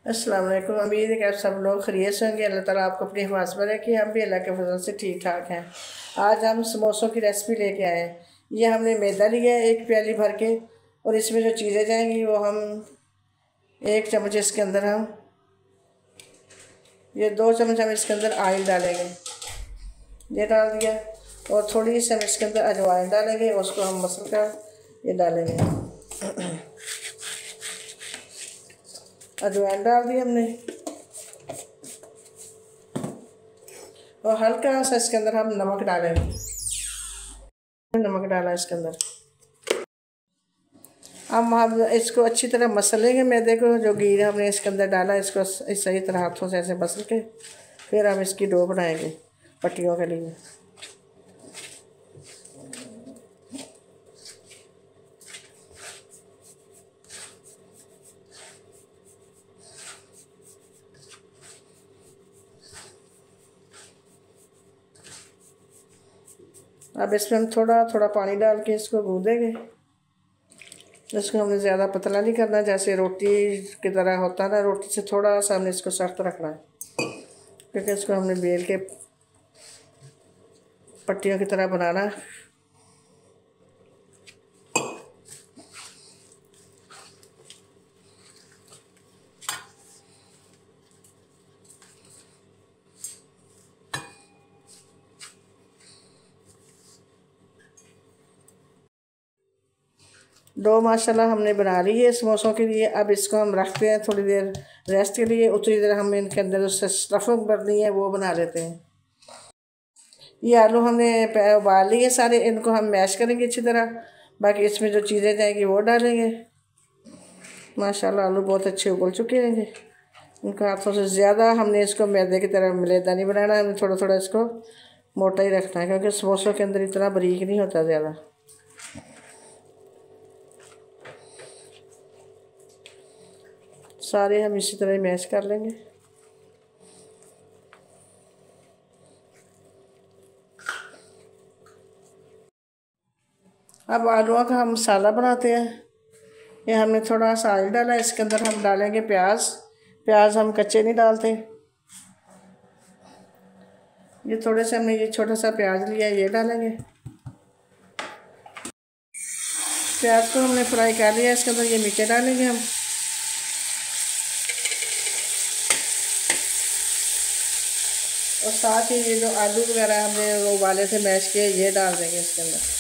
अस्सलाम वालेकुम। उम्मीद है कि आप सब लोग खैरियत से होंगे। अल्लाह ताला आपको अपनी हिफाज़त में रखे। हम भी अल्लाह के फजल से ठीक ठाक हैं। आज हम समोसों की रेसिपी लेके आए हैं। ये हमने मैदा लिया है 1 प्याली भर के, और इसमें जो चीज़ें जाएंगी वो हम 1 चम्मच इसके अंदर हम ये 2 चम्मच हम इसके अंदर ऑयल डालेंगे। ये डाल दिया। और थोड़ी सी हम इसके अंदर अजवाइन डालेंगे, उसको हम मसल कर ये डालेंगे। अजवाइन डाल दी हमने, और हल्का सा इसके अंदर हम नमक डालेंगे। नमक डाला इसके अंदर। हम इसको अच्छी तरह मसलेंगे मैदे को। जो घी हमने इसके अंदर डाला, इसको सही तरह हाथों से ऐसे मसल के फिर हम इसकी डो बनाएंगे पट्टियों के लिए। अब इसमें हम थोड़ा थोड़ा पानी डाल के इसको गूँधेंगे। इसको हमने ज़्यादा पतला नहीं करना, जैसे रोटी की तरह होता है ना, रोटी से थोड़ा सा हमने इसको सख्त रखना है, क्योंकि इसको हमने बेल के पट्टियों की तरह बनाना है। डो माशाल्लाह हमने बना ली है समोसों के लिए। अब इसको हम रखते हैं थोड़ी देर रेस्ट के लिए। उतनी देर हम इनके अंदर उससे स्टफिंग भरनी है वो बना लेते हैं। ये आलू हमने उबाल लिए सारे, इनको हम मैश करेंगे अच्छी तरह। बाकी इसमें जो चीज़ें जाएंगी वो डालेंगे। माशाल्लाह आलू बहुत अच्छे उबल चुके हैं। इनको हाथों से ज़्यादा हमने इसको मैदे की तरह मलेदा नहीं बनाना, हमें थोड़ा थोड़ा इसको मोटा ही रखना है, क्योंकि समोसों के अंदर इतना बारीक नहीं होता ज़्यादा। सारे हम इसी तरह मैश कर लेंगे। अब आलूओं का हम मसाला बनाते हैं। ये हमने थोड़ा सा ऑयल डाला, इसके अंदर हम डालेंगे प्याज। प्याज हम कच्चे नहीं डालते। ये थोड़े से हमने ये छोटा सा प्याज लिया, ये डालेंगे। प्याज को हमने फ्राई कर लिया, इसके अंदर ये मिर्चें डालेंगे हम। और साथ ही ये जो आलू वगैरह हमने उबाले थे मैश किए, ये डाल देंगे इसके अंदर।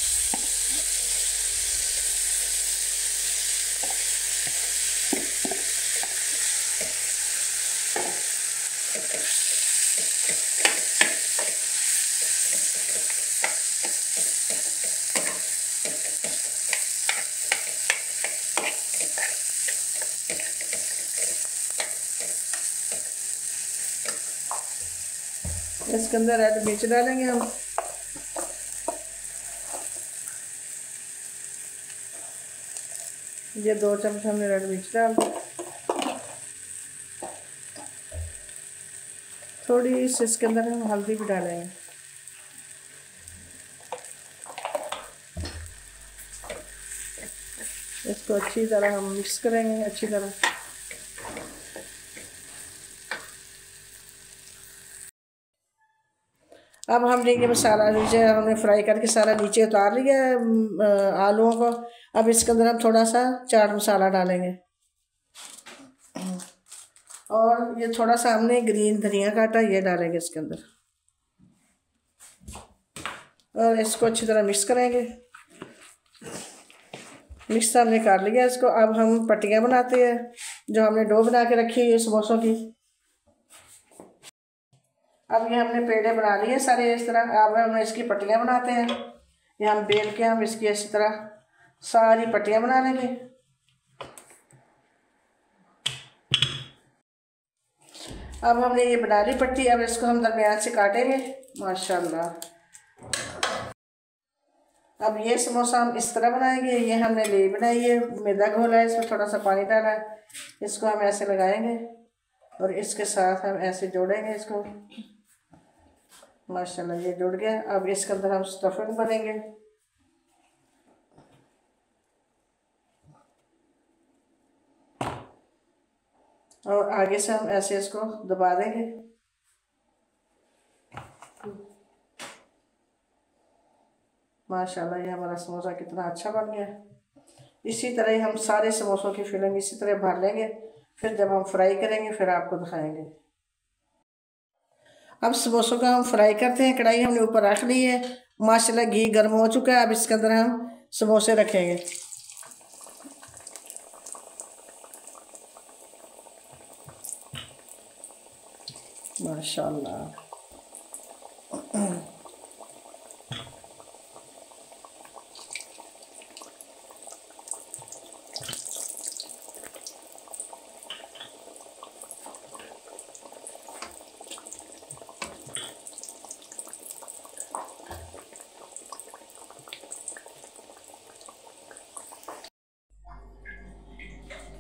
इसके अंदर रेड मिर्च डालेंगे हम। ये 2 चम्मच हमने रेड मिर्च डाल दी। थोड़ी सी इसके अंदर हम हल्दी भी डालेंगे। इसको अच्छी तरह हम मिक्स करेंगे अच्छी तरह। अब हमने ये मसाला नीचे हमने फ्राई करके सारा नीचे उतार लिया है आलूओं को। अब इसके अंदर हम थोड़ा सा चाट मसाला डालेंगे, और ये थोड़ा सा हमने ग्रीन धनिया काटा, ये डालेंगे इसके अंदर। और इसको अच्छी तरह मिक्स करेंगे। मिक्स हमने कर लिया इसको। अब हम पट्टियाँ बनाते हैं, जो हमने डो बना के रखी है समोसों की। अब ये हमने पेड़े बना लिए सारे इस तरह। अब हम इसकी पट्टियाँ बनाते हैं। ये हम बेल के हम इसकी इस तरह सारी पट्टियाँ बना लेंगे। अब हमने ये बना ली पट्टी, अब इसको हम दरमियान से काटेंगे माशाल्लाह। अब ये समोसा हम इस तरह बनाएंगे। ये हमने ले बनाई है, मैदा घोला है, इसमें थोड़ा सा पानी डाला है। इसको हम ऐसे लगाएंगे और इसके साथ हम ऐसे जोड़ेंगे इसको। माशाल्लाह ये जुड़ गया। अब इसके अंदर हम स्टफिंग भरेंगे। और आगे से हम ऐसे इसको दबा देंगे। माशाल्लाह ये हमारा समोसा कितना अच्छा बन गया। इसी तरह ही हम सारे समोसों की फिलिंग इसी तरह भर लेंगे, फिर जब हम फ्राई करेंगे फिर आपको दिखाएंगे। अब समोसों का हम फ्राई करते हैं। कढ़ाई हमने ऊपर रख ली है, माशाल्लाह घी गर्म हो चुका है। अब इसके अंदर हम समोसे रखेंगे। माशाल्लाह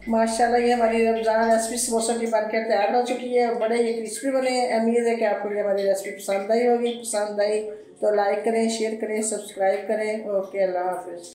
माशाल्लाह ये हमारी रमज़ान रेसिपी समोसों की बनकर तैयार हो चुकी है। बड़े ये क्रिस्पी बने हैं। उम्मीद है कि आपको ये हमारी रेसिपी पसंद आई होगी। पसंद आई तो लाइक करें, शेयर करें, सब्सक्राइब करें। ओके, अल्लाह हाफिज़।